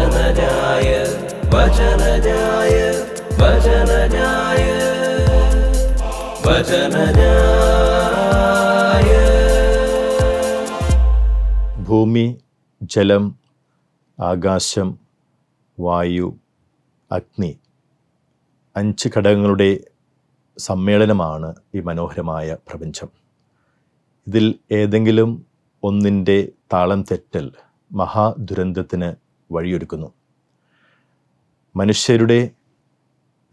വചനജായ വചനജായ വചനജായ വചനജായ. ഭൂമി, ജലം, ആകാശം, വായു, അഗ്നി, 5 ഘടകങ്ങളുടെ സമ്മേളനമാണ് ഈ മനോഹരമായ പ്രപഞ്ചം. ഇതിൽ ഏതെങ്കിലും ഒന്നിൻ്റെ താളം തെറ്റൽ മഹാദുരന്തത്തിന് വഴിയൊരുക്കുന്നു. മനുഷ്യരുടെ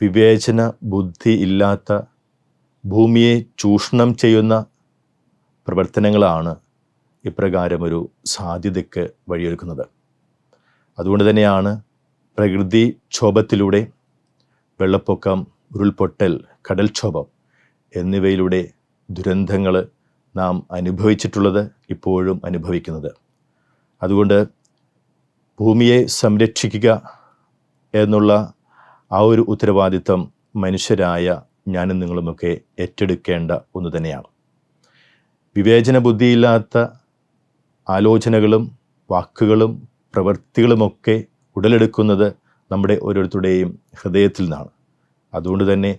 വിവേചന ബുദ്ധി ഇല്ലാത്ത ഭൂമിയെ ചൂഷണം ചെയ്യുന്ന പ്രവർത്തനങ്ങളാണ് ഇപ്രകാരമൊരു സാധ്യതയ്ക്ക് വഴിയൊരുക്കുന്നത്. അതുകൊണ്ട് തന്നെയാണ് പ്രകൃതിക്ഷോഭത്തിലൂടെ, വെള്ളപ്പൊക്കം, ഉരുൾപൊട്ടൽ, കടൽക്ഷോഭം എന്നിവയിലൂടെ ദുരന്തങ്ങൾ നാം അനുഭവിച്ചിട്ടുള്ളത്, ഇപ്പോഴും അനുഭവിക്കുന്നത്. അതുകൊണ്ട് ഭൂമിയെ സംരക്ഷിക്കുക എന്നുള്ള ആ ഒരു ഉത്തരവാദിത്വം മനുഷ്യരായ ഞാനും നിങ്ങളുമൊക്കെ ഏറ്റെടുക്കേണ്ട ഒന്ന് തന്നെയാണ്. വിവേചന ബുദ്ധിയില്ലാത്ത ആലോചനകളും വാക്കുകളും പ്രവൃത്തികളുമൊക്കെ ഉടലെടുക്കുന്നത് നമ്മുടെ ഓരോരുത്തരുടെയും ഹൃദയത്തിൽ നിന്നാണ്. അതുകൊണ്ട് തന്നെ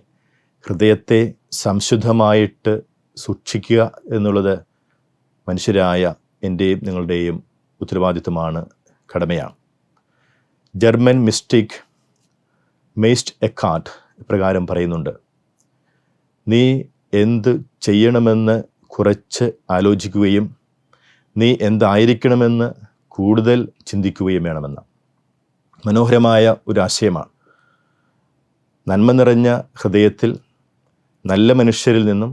ഹൃദയത്തെ സംശുദ്ധമായിട്ട് സൂക്ഷിക്കുക എന്നുള്ളത് മനുഷ്യരായ എൻ്റെയും നിങ്ങളുടെയും ഉത്തരവാദിത്വമാണ്, കടമയാണ്. ജർമ്മൻ മിസ്റ്റിക് മെയ്സ്റ്റ് എക്കാർട്ട് ഇപ്രകാരം പറയുന്നുണ്ട്: നീ എന്ത് ചെയ്യണമെന്ന് കുറച്ച് ആലോചിക്കുകയും നീ എന്തായിരിക്കണമെന്ന് കൂടുതൽ ചിന്തിക്കുകയും വേണമെന്ന്. മനോഹരമായ ഒരു ആശയമാണ്. നന്മ നിറഞ്ഞ ഹൃദയത്തിൽ നല്ല മനുഷ്യരിൽ നിന്നും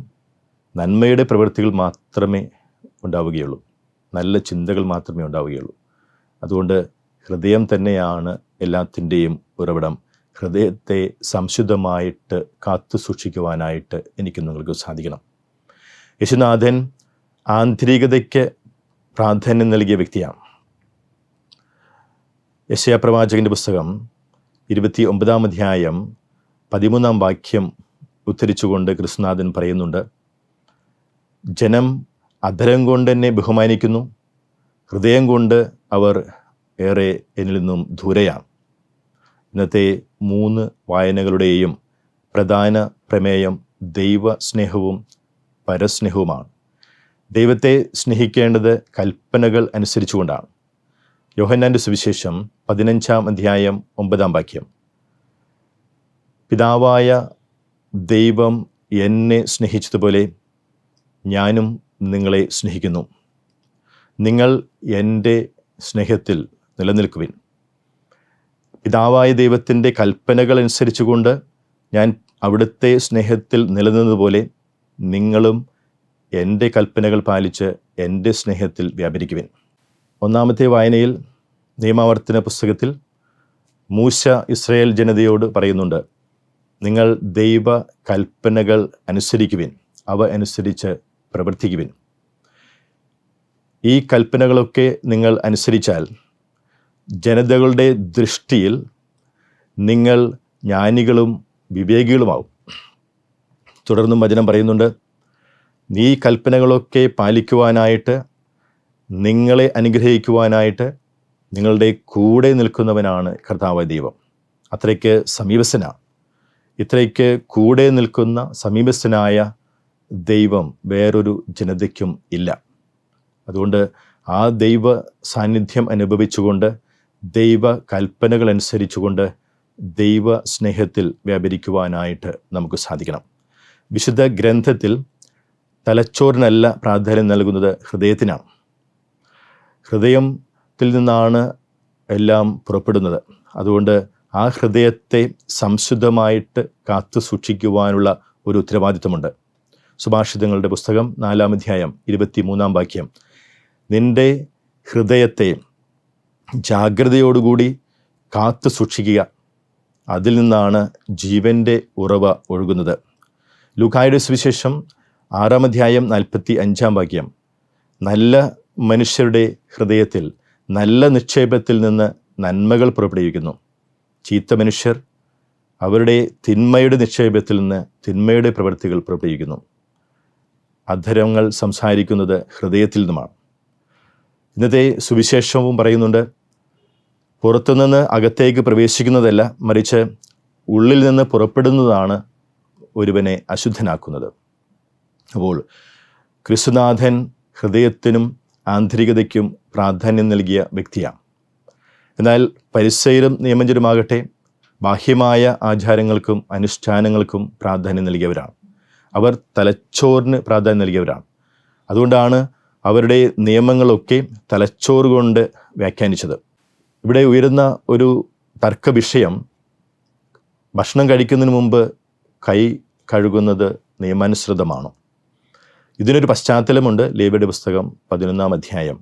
നന്മയുടെ പ്രവൃത്തികൾ മാത്രമേ ഉണ്ടാവുകയുള്ളൂ, നല്ല ചിന്തകൾ മാത്രമേ ഉണ്ടാവുകയുള്ളൂ. അതുകൊണ്ട് ഹൃദയം തന്നെയാണ് എല്ലാത്തിൻ്റെയും ഉറവിടം. ഹൃദയത്തെ സംശുദ്ധമായിട്ട് കാത്തു സൂക്ഷിക്കുവാനായിട്ട് എനിക്ക് നിങ്ങൾക്ക് സാധിക്കണം. യേശുനാഥൻ ആന്തരികതയ്ക്ക് പ്രാധാന്യം നൽകിയ വ്യക്തിയാണ്. യെശയ്യാ പ്രവാചകൻ്റെ പുസ്തകം 29-ാം അധ്യായം 13-ാം വാക്യം ഉദ്ധരിച്ചുകൊണ്ട് ക്രിസ്തുനാഥൻ പറയുന്നുണ്ട്: ജനം അധരം കൊണ്ട് എന്നെ ബഹുമാനിക്കുന്നു, ഹൃദയം കൊണ്ട് അവർ ഏറെ എന്നിൽ നിന്നും ദൂരെയാണ്. ഇന്നത്തെ 3 വായനകളുടെയും പ്രധാന പ്രമേയം ദൈവസ്നേഹവും പരസ്നേഹവുമാണ്. ദൈവത്തെ സ്നേഹിക്കേണ്ടത് കൽപ്പനകൾ അനുസരിച്ചുകൊണ്ടാണ്. യോഹന്നാൻ്റെ സുവിശേഷം 15-ാം അധ്യായം 9-ാം വാക്യം: പിതാവായ ദൈവം എന്നെ സ്നേഹിച്ചതുപോലെ ഞാനും നിങ്ങളെ സ്നേഹിക്കുന്നു. നിങ്ങൾ എൻ്റെ സ്നേഹത്തിൽ നിലനിൽക്കുവിൻ. പിതാവായ ദൈവത്തിൻ്റെ കൽപ്പനകൾ അനുസരിച്ചുകൊണ്ട് ഞാൻ അവിടുത്തെ സ്നേഹത്തിൽ നിലനിന്നതുപോലെ നിങ്ങളും എൻ്റെ കൽപ്പനകൾ പാലിച്ച് എൻ്റെ സ്നേഹത്തിൽ വ്യാപരിക്കുവിൻ. 1-ാമത്തെ വായനയിൽ നിയമാവർത്തന പുസ്തകത്തിൽ മൂശ ഇസ്രായേൽ ജനതയോട് പറയുന്നുണ്ട്: നിങ്ങൾ ദൈവ കൽപ്പനകൾ അനുസരിക്കുവിൻ, അവ അനുസരിച്ച് പ്രവർത്തിക്കുവിൻ. ഈ കൽപ്പനകളൊക്കെ നിങ്ങൾ അനുസരിച്ചാൽ ജനതകളുടെ ദൃഷ്ടിയിൽ നിങ്ങൾ ജ്ഞാനികളും വിവേകികളുമാവും. തുടർന്നും വചനം പറയുന്നുണ്ട്: ഈ കൽപ്പനകളൊക്കെ പാലിക്കുവാനായിട്ട്, നിങ്ങളെ അനുഗ്രഹിക്കുവാനായിട്ട് നിങ്ങളുടെ കൂടെ നിൽക്കുന്നവനാണ് കർത്താവായ ദൈവം. അത്രയ്ക്ക് സമീപസ്ഥനാണ്. ഇത്രയ്ക്ക് കൂടെ നിൽക്കുന്ന സമീപസ്ഥനായ ദൈവം വേറൊരു ജനതയ്ക്കും ഇല്ല. അതുകൊണ്ട് ആ ദൈവ സാന്നിധ്യം അനുഭവിച്ചുകൊണ്ട്, ദൈവ കൽപ്പനകൾ അനുസരിച്ചുകൊണ്ട് ദൈവ സ്നേഹത്തിൽ വ്യാപരിക്കുവാനായിട്ട് നമുക്ക് സാധിക്കണം. വിശുദ്ധ ഗ്രന്ഥത്തിൽ തലച്ചോറിനല്ല പ്രാധാന്യം നൽകുന്നത്, ഹൃദയത്തിനാണ്. ഹൃദയത്തിൽ നിന്നാണ് എല്ലാം പുറപ്പെടുന്നത്. അതുകൊണ്ട് ആ ഹൃദയത്തെ സംശുദ്ധമായിട്ട് കാത്തു സൂക്ഷിക്കുവാനുള്ള ഒരു ഉത്തരവാദിത്വമുണ്ട്. സുഭാഷിതങ്ങളുടെ പുസ്തകം 4-ാം അധ്യായം 23-ാം വാക്യം: നിന്റെ ഹൃദയത്തെ ജാഗ്രതയോടുകൂടി കാത്തു സൂക്ഷിക്കുക, അതിൽ നിന്നാണ് ജീവൻ്റെ ഉറവ ഒഴുകുന്നത്. ലൂക്കായുടെ സുവിശേഷം 6-ാം അധ്യായം 45-ാം വാക്യം: നല്ല മനുഷ്യരുടെ ഹൃദയത്തിൽ നല്ല നിക്ഷേപത്തിൽ നിന്ന് നന്മകൾ പുറപ്പെടുവിക്കുന്നു. ചീത്ത മനുഷ്യർ അവരുടെ തിന്മയുടെ നിക്ഷേപത്തിൽ നിന്ന് തിന്മയുടെ പ്രവൃത്തികൾ പുറപ്പെടുവിക്കുന്നു. അധരങ്ങൾ സംസാരിക്കുന്നത് ഹൃദയത്തിൽ നിന്നുമാണ്. ഇന്നത്തെ സുവിശേഷവും പറയുന്നുണ്ട്: പുറത്തുനിന്ന് അകത്തേക്ക് പ്രവേശിക്കുന്നതല്ല, മറിച്ച് ഉള്ളിൽ നിന്ന് പുറപ്പെടുന്നതാണ് ഒരുവനെ അശുദ്ധനാക്കുന്നത്. അപ്പോൾ ക്രിസ്തുനാഥൻ ഹൃദയത്തിനും ആന്തരികതയ്ക്കും പ്രാധാന്യം നൽകിയ വ്യക്തിയാണ്. എന്നാൽ പരിസയരും നിയമജ്ഞരുമാകട്ടെ ബാഹ്യമായ ആചാരങ്ങൾക്കും അനുഷ്ഠാനങ്ങൾക്കും പ്രാധാന്യം നൽകിയവരാണ്. അവർ തലച്ചോറിന് പ്രാധാന്യം നൽകിയവരാണ്. അതുകൊണ്ടാണ് അവരുടെ നിയമങ്ങളൊക്കെ തലച്ചോറ് കൊണ്ട് വ്യാഖ്യാനിച്ചത്. ഇവിടെ ഉയരുന്ന ഒരു തർക്ക വിഷയം, ഭക്ഷണം കഴിക്കുന്നതിന് മുമ്പ് കൈ കഴുകുന്നത് നിയമാനുസൃതമാണോ? ഇതിനൊരു പശ്ചാത്തലമുണ്ട്. ലേവ്യരുടെ പുസ്തകം 11-ാം അധ്യായം.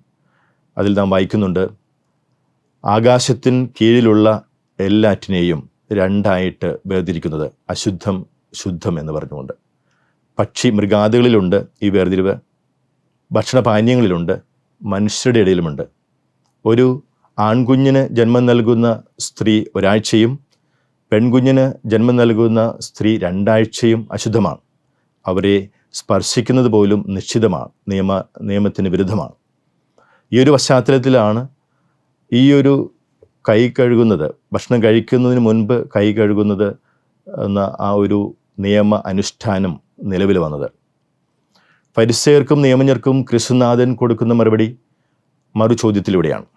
അതിൽ നാം വായിക്കുന്നുണ്ട്, ആകാശത്തിന് കീഴിലുള്ള എല്ലാറ്റിനെയും രണ്ടായിട്ട് വേർതിരിക്കുന്നത് അശുദ്ധം ശുദ്ധം എന്ന് പറഞ്ഞുകൊണ്ട്. പക്ഷി മൃഗാദികളിലുണ്ട് ഈ വേർതിരിവ്, ഭക്ഷണപാനീയങ്ങളിലുണ്ട്, മനുഷ്യരുടെ ഇടയിലുമുണ്ട്. ഒരു ആൺകുഞ്ഞിന് ജന്മം നൽകുന്ന സ്ത്രീ ഒരാഴ്ചയും പെൺകുഞ്ഞിന് ജന്മം നൽകുന്ന സ്ത്രീ 2 ആഴ്ചയും അശുദ്ധമാണ്. അവരെ സ്പർശിക്കുന്നത് പോലും നിശ്ചിതമാണ്, നിയമത്തിന് വിരുദ്ധമാണ്. ഈ ഒരു പശ്ചാത്തലത്തിലാണ് ഈ ഒരു കൈ കഴുകുന്നത്, ഭക്ഷണം കഴിക്കുന്നതിന് മുൻപ് കൈ കഴുകുന്നത് എന്ന ആ ഒരു നിയമ അനുഷ്ഠാനം നിലവിൽ വന്നത്. ഫരിസേയർക്കും നിയമജ്ഞർക്കും ക്രിസ്തുനാഥൻ കൊടുക്കുന്ന മറുപടി മറു ചോദ്യത്തിലൂടെയാണ്.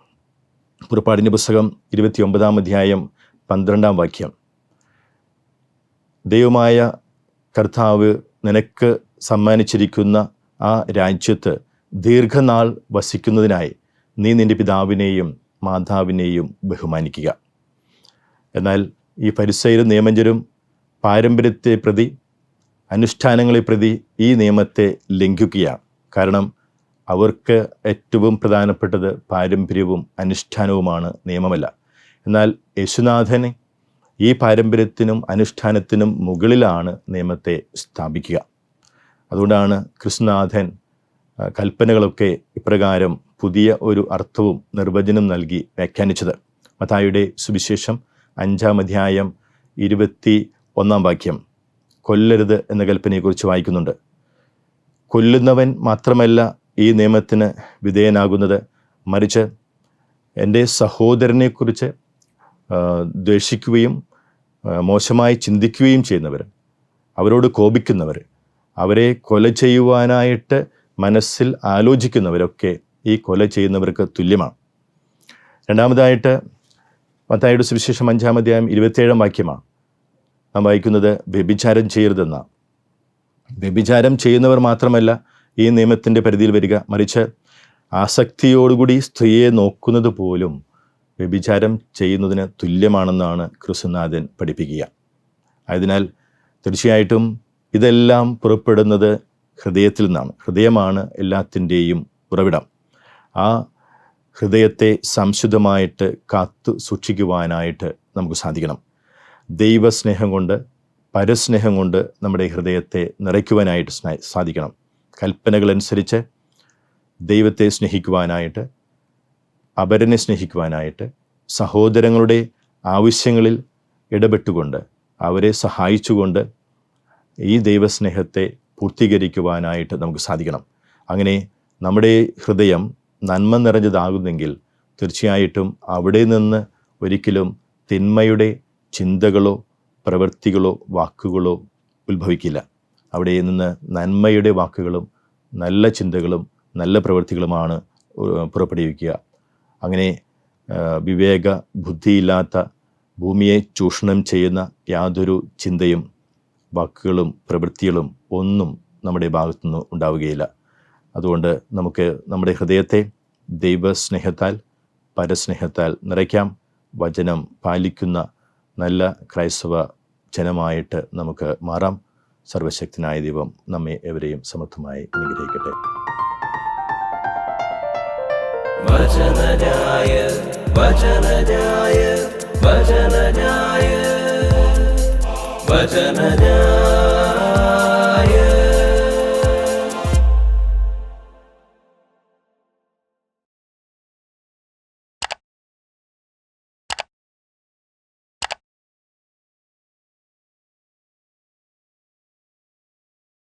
പുറപ്പാടിൻ്റെ പുസ്തകം 29-ാം അധ്യായം 12-ാം വാക്യം, ദൈവമായ കർത്താവ് നിനക്ക് സമ്മാനിച്ചിരിക്കുന്ന ആ രാജ്യത്ത് ദീർഘനാൾ വസിക്കുന്നതിനായി നീ നിൻ്റെ പിതാവിനെയും മാതാവിനെയും ബഹുമാനിക്കുക. എന്നാൽ ഈ ഫരിസേയരും നിയമജ്ഞരും പാരമ്പര്യത്തെ പ്രതി, അനുഷ്ഠാനങ്ങളെ പ്രതി ഈ നിയമത്തെ ലംഘിക്കുകയാണ്. കാരണം അവർക്ക് ഏറ്റവും പ്രധാനപ്പെട്ടത് പാരമ്പര്യവും അനുഷ്ഠാനവുമാണ്, നിയമമല്ല. എന്നാൽ യേശുനാഥനെ ഈ പാരമ്പര്യത്തിനും അനുഷ്ഠാനത്തിനും മുകളിലാണ് നിയമത്തെ സ്ഥാപിക്കുക. അതുകൊണ്ടാണ് ക്രിസ്തുനാഥൻ കൽപ്പനകളൊക്കെ ഇപ്രകാരം പുതിയ ഒരു അർത്ഥവും നിർവചനം നൽകി വ്യാഖ്യാനിച്ചത്. മത്തായിയുടെ സുവിശേഷം 5-ാം അധ്യായം 21-ാം വാക്യം കൊല്ലരുത് എന്ന കൽപ്പനയെക്കുറിച്ച് വായിക്കുന്നുണ്ട്. കൊല്ലുന്നവൻ മാത്രമല്ല ഈ നിയമത്തിന് വിധേയനാകുന്നത്, മറിച്ച് എൻ്റെ സഹോദരനെക്കുറിച്ച് ദ്വേഷിക്കുകയും മോശമായി ചിന്തിക്കുകയും ചെയ്യുന്നവർ, അവരോട് കോപിക്കുന്നവർ, അവരെ കൊല ചെയ്യുവാനായിട്ട് മനസ്സിൽ ആലോചിക്കുന്നവരൊക്കെ ഈ കൊല ചെയ്യുന്നവർക്ക് തുല്യമാണ്. രണ്ടാമതായിട്ട് മത്തായിയുടെ സുവിശേഷം 5-ാം അധ്യായം 27-ാം വാക്യമാണ് നാം വായിക്കുന്നത്, വ്യഭിചാരം ചെയ്യരുതെന്ന. വ്യഭിചാരം ചെയ്യുന്നവർ മാത്രമല്ല ഈ നിയമത്തിൻ്റെ പരിധിയിൽ വരിക, മറിച്ച് ആസക്തിയോടുകൂടി സ്ത്രീയെ നോക്കുന്നത് പോലും വ്യഭിചാരം ചെയ്യുന്നതിന് തുല്യമാണെന്നാണ് ക്രിസ്തുനാഥൻ പഠിപ്പിക്കുക. ആയതിനാൽ തീർച്ചയായിട്ടും ഇതെല്ലാം പുറപ്പെടുന്നത് ഹൃദയത്തിൽ നിന്നാണ്. ഹൃദയമാണ് എല്ലാത്തിൻ്റെയും ഉറവിടം. ആ ഹൃദയത്തെ സംശുദ്ധമായിട്ട് കാത്തു സൂക്ഷിക്കുവാനായിട്ട് നമുക്ക് സാധിക്കണം. ദൈവസ്നേഹം കൊണ്ട്, പരസ്നേഹം കൊണ്ട് നമ്മുടെ ഹൃദയത്തെ നിറയ്ക്കുവാനായിട്ട് സാധിക്കണം. കൽപ്പനകളനുസരിച്ച് ദൈവത്തെ സ്നേഹിക്കുവാനായിട്ട്, അപരനെ സ്നേഹിക്കുവാനായിട്ട്, സഹോദരങ്ങളുടെ ആവശ്യങ്ങളിൽ ഇടപെട്ടുകൊണ്ട് അവരെ സഹായിച്ചുകൊണ്ട് ഈ ദൈവസ്നേഹത്തെ പൂർത്തീകരിക്കുവാനായിട്ട് നമുക്ക് സാധിക്കണം. അങ്ങനെ നമ്മുടെ ഹൃദയം നന്മ നിറഞ്ഞതാകുന്നെങ്കിൽ തീർച്ചയായിട്ടും അവിടെ നിന്ന് ഒരിക്കലും തിന്മയുടെ ചിന്തകളോ പ്രവൃത്തികളോ വാക്കുകളോ ഉത്ഭവിക്കില്ല. അവിടെ നിന്ന് നന്മയുടെ വാക്കുകളും നല്ല ചിന്തകളും നല്ല പ്രവൃത്തികളുമാണ് പുറപ്പെടുവിക്കുക. അങ്ങനെ വിവേക ബുദ്ധിയില്ലാത്ത, ഭൂമിയെ ചൂഷണം ചെയ്യുന്ന യാതൊരു ചിന്തയും വാക്കുകളും പ്രവൃത്തികളും ഒന്നും നമ്മുടെ ഭാഗത്തുനിന്ന് ഉണ്ടാവുകയില്ല. അതുകൊണ്ട് നമുക്ക് നമ്മുടെ ഹൃദയത്തെ ദൈവസ്നേഹത്താൽ, പരസ്നേഹത്താൽ നിറയ്ക്കാം. വചനം പാലിക്കുന്ന നല്ല ക്രൈസ്തവ ജനമായിട്ട് നമുക്ക് മാറാം. സർവശക്തനായ ദൈവം നമ്മെ എവരെയും സമർത്ഥമായി അനുഗ്രഹിക്കട്ടെ. വചനജായ വചനജായ വചനജായ വചനജായ